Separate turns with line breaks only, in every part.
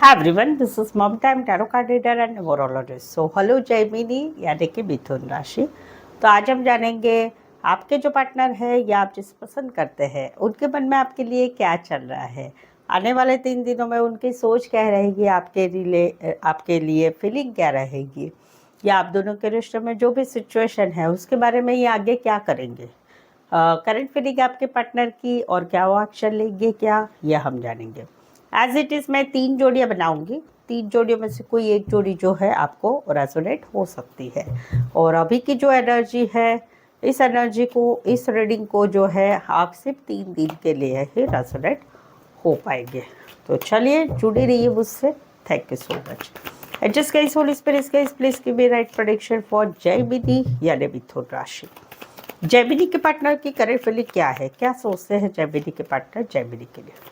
Hi everyone, this is Mom Time Tarot Card Reader and Numerologist. So hello Jaimini यानी कि मिथुन राशि। तो आज हम जानेंगे आपके जो पार्टनर है या आप जिसे पसंद करते हैं उनके मन में आपके लिए क्या चल रहा है, आने वाले 3 दिनों में उनकी सोच क्या रहेगी, आपके लिए फीलिंग क्या रहेगी, या आप दोनों के रिश्ते में जो भी सिचुएशन है उसके बारे में ये आगे क्या करेंगे, करंट फीलिंग आपके पार्टनर की और क्या वो एक्शन लेंगे क्या, यह हम जानेंगे। एज इट इज़ मैं 3 जोड़ियाँ बनाऊंगी। 3 जोड़ियों में से कोई एक जोड़ी जो है आपको रेजोनेट हो सकती है। और अभी की जो एनर्जी है, इस एनर्जी को, इस रीडिंग को जो है आप सिर्फ 3 दिन के लिए ही रेजोनेट हो पाएंगे। तो चलिए जुड़ी रहिए मुझसे। Thank you so much. Adjust guys, Holi spirit guys, please give me right prediction for Jaimini यानी मिथुन राशि। जयमिनी के पार्टनर की करंट फीलिंग क्या है, क्या सोचते हैं जयमिनी के पार्टनर जयमिनी के लिए।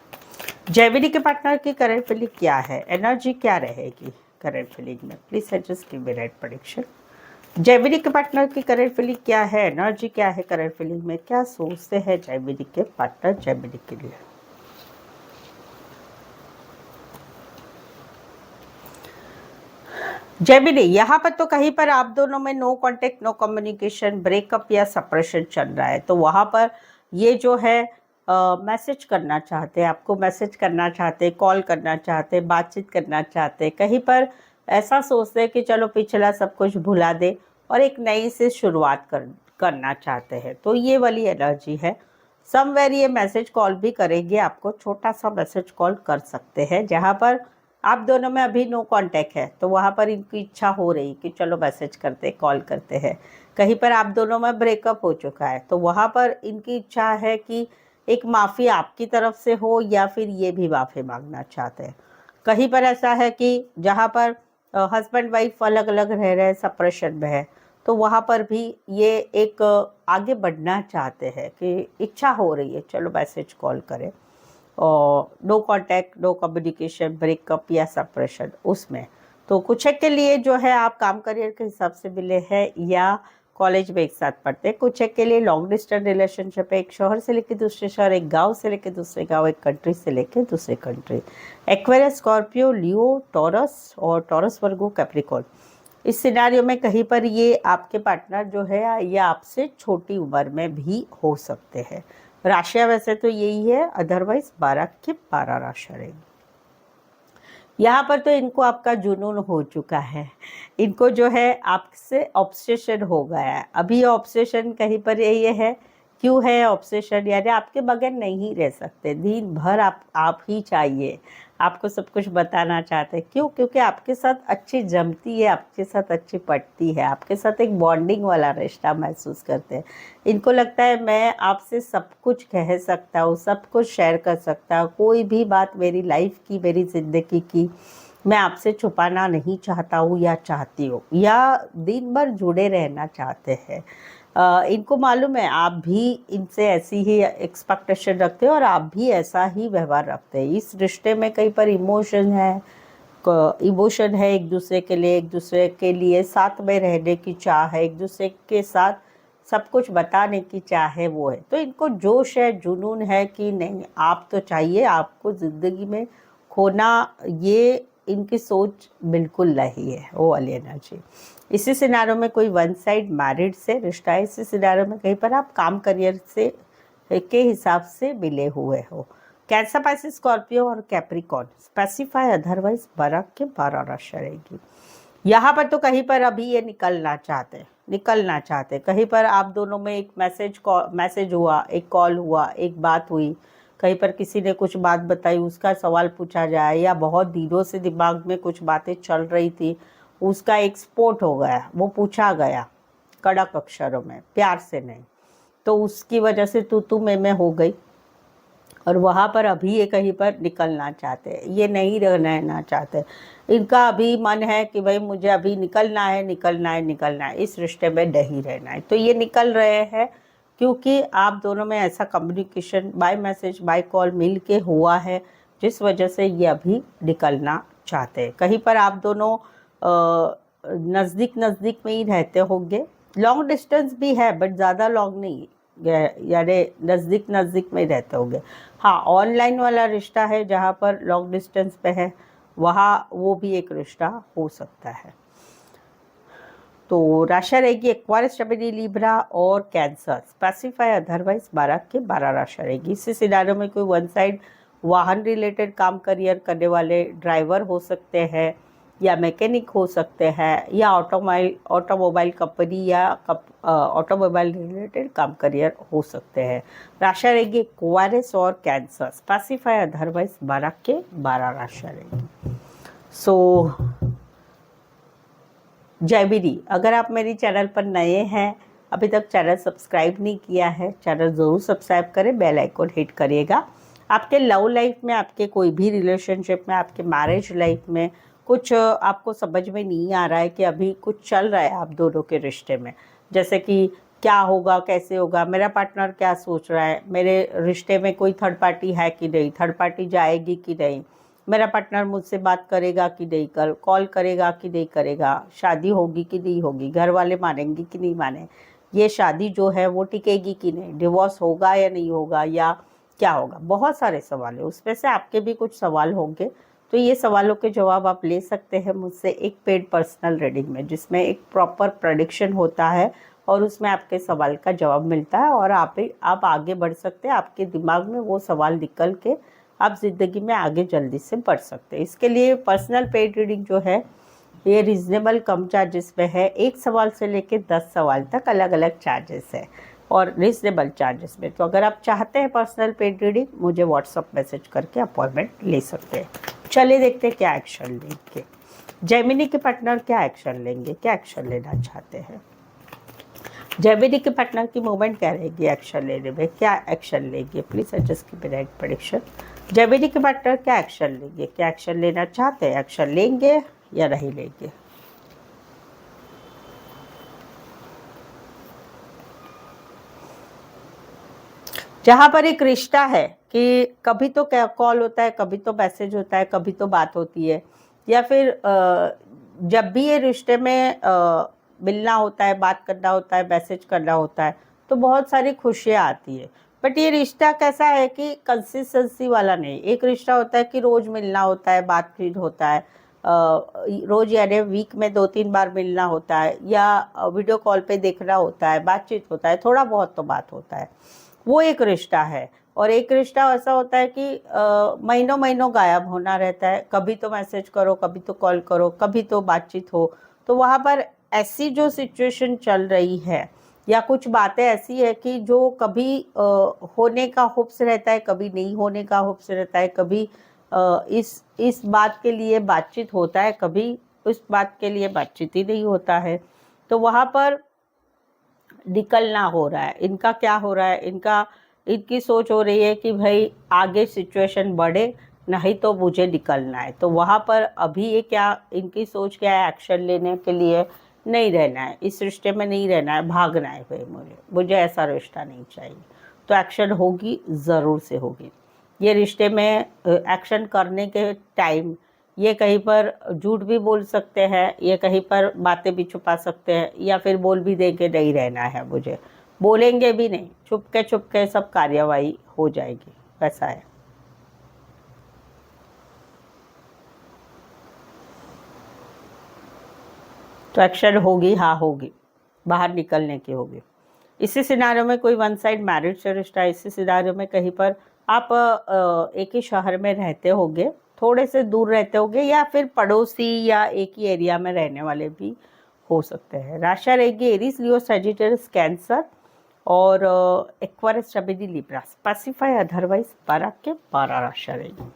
जयमिनी के पार्टनर की करंट फीलिंग क्या है, एनर्जी क्या रहेगी करंट फीलिंग में, please just give me right prediction. Jaimini के पार्टनर की करंट फीलिंग क्या है, एनर्जी क्या है करंट फीलिंग में, क्या सोचते हैं जयमिनी के पार्टनर जयमिनी के लिए। जयमिनी, यहाँ पर तो कहीं पर आप दोनों में no contact, no communication, breakup या सप्रेशन चल रहा है। तो वहाँ पर ये जो है मैसेज करना चाहते हैं, आपको मैसेज करना चाहते हैं, कॉल करना चाहते हैं, बातचीत करना चाहते हैं, कहीं पर ऐसा सोचते हैं कि चलो पिछला सब कुछ भुला दे और एक नई से शुरुआत करना चाहते हैं। तो ये वाली एनर्जी है। समवेयर ये मैसेज कॉल भी करेंगे, आपको छोटा सा मैसेज कॉल कर सकते हैं। जहाँ पर आप दोनों में अभी नो कांटेक्ट है तो वहाँ पर इनकी इच्छा हो रही कि चलो मैसेज करते, कॉल करते हैं। कहीं पर आप दोनों में ब्रेकअप हो चुका है तो वहाँ पर इनकी इच्छा है कि एक माफ़ी आपकी तरफ से हो या फिर ये भी माफ़ी मांगना चाहते हैं। कहीं पर ऐसा है कि जहाँ पर हस्बैंड वाइफ अलग अलग रह रहे हैं, सेपरेशन में है, तो वहाँ पर भी ये एक आगे बढ़ना चाहते हैं कि इच्छा हो रही है चलो मैसेज कॉल करें। और no contact, no communication, breakup या सेपरेशन उसमें। तो कुछ एक के लिए जो है आप काम करियर के हिसाब से मिले हैं या कॉलेज में एक साथ पढ़ते हैं। कुछ एक के लिए लॉन्ग डिस्टेंस रिलेशनशिप है, एक शहर से लेकर दूसरे शहर, एक गांव से लेकर दूसरे गांव, एक कंट्री से लेकर दूसरे कंट्री। एक्वेरियस, स्कॉर्पियो, लियो, टॉरस और टॉरस वर्गो, कैप्रिकॉर्न। इस सिनारियो में कहीं पर ये आपके पार्टनर जो है या आपसे छोटी उम्र में भी हो सकते हैं। राशियां वैसे तो यही है, अदरवाइज 12 की 12 राशियां रहेंगी। यहाँ पर तो इनको आपका जुनून हो चुका है, इनको जो है आपसे ऑब्सेशन हो गया है। अभी ऑब्सेशन कहीं पर ये है, क्यों है ऑब्सेशन, यानी आपके बगैर नहीं रह सकते, दिन भर आप ही चाहिए, आपको सब कुछ बताना चाहते हैं। क्यों? क्योंकि आपके साथ अच्छी जमती है, आपके साथ अच्छी पटती है, आपके साथ एक बॉन्डिंग वाला रिश्ता महसूस करते हैं। इनको लगता है मैं आपसे सब कुछ कह सकता हूँ, सब कुछ शेयर कर सकता हूँ, कोई भी बात मेरी लाइफ की, मेरी ज़िंदगी की मैं आपसे छुपाना नहीं चाहता हूँ या चाहती हूँ, या दिन भर जुड़े रहना चाहते हैं। इनको मालूम है आप भी इनसे ऐसी ही एक्सपेक्टेशन रखते हो और आप भी ऐसा ही व्यवहार रखते हैं। इस रिश्ते में कहीं पर इमोशन है एक दूसरे के लिए, एक दूसरे के लिए साथ में रहने की चाह है, एक दूसरे के साथ सब कुछ बताने की चाह है, वो है। तो इनको जोश है, जुनून है कि नहीं आप तो चाहिए, आपको ज़िंदगी में खोना, ये इनकी सोच बिल्कुल नहीं है वो वाली एनर्जी। इसी सिनारों में कोई वन साइड मैरिड से रिश्ता है, इसी सिनारों में कहीं पर आप काम करियर से के हिसाब से मिले हुए हो। कैंसर, पाइसेस, स्कॉर्पियो और कैप्रिकॉर्न। स्पेसिफाई अदरवाइज 12 के 12 राशि रहेगी। यहाँ पर तो कहीं पर अभी ये निकलना चाहते, कहीं पर आप दोनों में एक मैसेज हुआ, एक कॉल हुआ, एक बात हुई, कहीं पर किसी ने कुछ बात बताई, उसका सवाल पूछा जाए, या बहुत दिनों से दिमाग में कुछ बातें चल रही थी, उसका एक्सपोर्ट हो गया, वो पूछा गया कड़क अक्षरों में, प्यार से नहीं, तो उसकी वजह से तू मैं हो गई। और वहाँ पर अभी ये कहीं पर निकलना चाहते हैं, ये नहीं रहना चाहते। इनका अभी मन है कि भाई मुझे अभी निकलना है, इस रिश्ते में नहीं रहना है। तो ये निकल रहे हैं क्योंकि आप दोनों में ऐसा communication by message, by call मिल के हुआ है, जिस वजह से ये अभी निकलना चाहते हैं। कहीं पर आप दोनों नज़दीक में ही रहते होंगे, लॉन्ग डिस्टेंस भी है बट ज़्यादा लॉन्ग नहीं, यानी नज़दीक में ही रहते होंगे। हाँ, ऑनलाइन वाला रिश्ता है जहाँ पर लॉन्ग डिस्टेंस पे है, वहाँ वो भी एक रिश्ता हो सकता है। तो राशि रहेगी एक्वारियस, जमिनी, लिब्रा और कैंसर। स्पेसिफाई अदरवाइज 12 के 12 राशि रहेगी। इसी सिनारियो में कोई वन साइड वाहन रिलेटेड काम करियर करने वाले ड्राइवर हो सकते हैं, या मैकेनिक हो सकते हैं, या ऑटोमोबाइल कंपनी या ऑटोमोबाइल रिलेटेड काम करियर हो सकते हैं। राशि रहेगी एक्वारियस और कैंसर। स्पेसिफाई अदरवाइज 12 के 12 राशि रहेगी। सो जयबिरी, अगर आप मेरी चैनल पर नए हैं, अभी तक चैनल सब्सक्राइब नहीं किया है, चैनल ज़रूर सब्सक्राइब करें, बेल आइकन हिट करिएगा। आपके लव लाइफ में, आपके कोई भी रिलेशनशिप में, आपके मैरिज लाइफ में कुछ आपको समझ में नहीं आ रहा है कि अभी कुछ चल रहा है आप दोनों के रिश्ते में, जैसे कि क्या होगा, कैसे होगा, मेरा पार्टनर क्या सोच रहा है, मेरे रिश्ते में कोई थर्ड पार्टी है कि नहीं, थर्ड पार्टी जाएगी कि नहीं, मेरा पार्टनर मुझसे बात करेगा कि नहीं, कॉल करेगा कि नहीं करेगा, शादी होगी कि नहीं होगी, घर वाले मानेंगे कि नहीं माने, ये शादी जो है वो टिकेगी कि नहीं, डिवोर्स होगा या नहीं होगा, या क्या होगा। बहुत सारे सवाल है, उसमें से आपके भी कुछ सवाल होंगे, तो ये सवालों के जवाब आप ले सकते हैं मुझसे एक पेड पर्सनल रीडिंग में, जिसमें एक प्रॉपर प्रेडिक्शन होता है और उसमें आपके सवाल का जवाब मिलता है और आप आगे बढ़ सकते हैं। आपके दिमाग में वो सवाल निकल के आप ज़िंदगी में आगे जल्दी से बढ़ सकते हैं। इसके लिए पर्सनल पेड रीडिंग जो है ये रीज़नेबल कम चार्जेस में है। एक सवाल से लेकर 10 सवाल तक अलग अलग चार्जेस है और रीज़नेबल चार्जेस में। तो अगर आप चाहते हैं पर्सनल पेड रीडिंग, मुझे व्हाट्सअप मैसेज करके अपॉइंटमेंट ले सकते हैं। चलिए देखते हैं क्या एक्शन लेंगे। जेमिनी के पार्टनर क्या एक्शन लेंगे, क्या एक्शन लेना चाहते हैं। जेमिनी के पार्टनर की मूवमेंट क्या रहेगी एक्शन लेने में, क्या एक्शन लेंगे, प्लीज एडजस्ट की राइट प्रेडिक्शन। जेमिनी के पार्टनर क्या एक्शन लेंगे, क्या एक्शन लेना चाहते हैं, एक्शन लेंगे या नहीं लेंगे। जहाँ पर एक रिश्ता है कि कभी तो कॉल होता है, कभी तो मैसेज होता है, कभी तो बात होती है, या फिर जब भी ये रिश्ते में मिलना होता है, बात करना होता है, मैसेज करना होता है, तो बहुत सारी खुशियाँ आती है। बट ये रिश्ता कैसा है कि कंसिस्टेंसी वाला नहीं। एक रिश्ता होता है कि रोज़ मिलना होता है, बातचीत होता है, रोज़ यानी वीक में 2-3 बार मिलना होता है, या वीडियो कॉल पे देखना होता है, बातचीत होता है, थोड़ा बहुत तो बात होता है, वो एक रिश्ता है। और एक रिश्ता ऐसा होता है कि महीनों महीनों गायब होना रहता है, कभी तो मैसेज करो, कभी तो कॉल करो, कभी तो बातचीत हो। तो वहाँ पर ऐसी जो सिचुएशन चल रही है, या कुछ बातें ऐसी है कि जो कभी होने का होप्स रहता है, कभी नहीं होने का होप्स रहता है, कभी इस बात के लिए बातचीत होता है, कभी उस बात के लिए बातचीत ही नहीं होता है। तो वहाँ पर निकलना हो रहा है। इनका क्या हो रहा है, इनकी सोच हो रही है कि भाई आगे सिचुएशन बढ़े, नहीं तो मुझे निकलना है। तो वहाँ पर अभी ये क्या, इनकी सोच क्या है, एक्शन लेने के लिए नहीं रहना है, इस रिश्ते में नहीं रहना है, भागना है भाई, मुझे ऐसा रिश्ता नहीं चाहिए। तो एक्शन होगी, ज़रूर से होगी। ये रिश्ते में एक्शन करने के टाइम ये कहीं पर झूठ भी बोल सकते हैं, ये कहीं पर बातें भी छुपा सकते हैं, या फिर बोल भी देंगे नहीं रहना है मुझे, बोलेंगे भी नहीं, छुपके सब कार्यवाही हो जाएगी, वैसा है। तो एक्शन होगी, हाँ होगी, बाहर निकलने की होगी। इसी सिनारियो में कोई वन साइड मैरिज से रिश्ता है। इसी सिनारियो में कहीं पर आप एक ही शहर में रहते होंगे, थोड़े से दूर रहते होंगे, या फिर पड़ोसी या एक ही एरिया में रहने वाले भी हो सकते हैं। राशि रहेगी एरीज, लियो, सजिटेरियस, कैंसर और एक्वारियस, जमिनी, लिब्रा। स्पेसिफाई अदरवाइज 12 के 12 राशि रहेगी।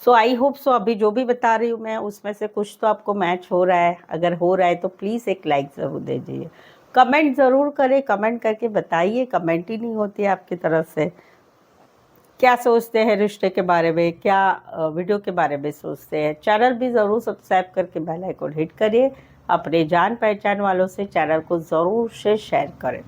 सो आई होप सो अभी जो भी बता रही हूँ मैं, उसमें से कुछ तो आपको मैच हो रहा है। अगर हो रहा है तो प्लीज़ एक लाइक ज़रूर दे दीजिए, कमेंट ज़रूर करें, कमेंट करके बताइए। कमेंट ही नहीं होती आपकी तरफ से। क्या सोचते हैं रिश्ते के बारे में, क्या वीडियो के बारे में सोचते हैं। चैनल भी ज़रूर सब्सक्राइब करके बेल आइकन हिट करिए। अपने जान पहचान वालों से चैनल को ज़रूर से शेयर करें।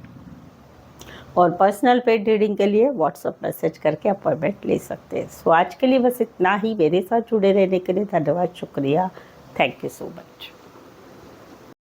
और पर्सनल पेड रीडिंग के लिए व्हाट्सअप मैसेज करके अपॉइंटमेंट ले सकते हैं। सो आज के लिए बस इतना ही। मेरे साथ जुड़े रहने के लिए धन्यवाद, शुक्रिया, थैंक यू सो मच।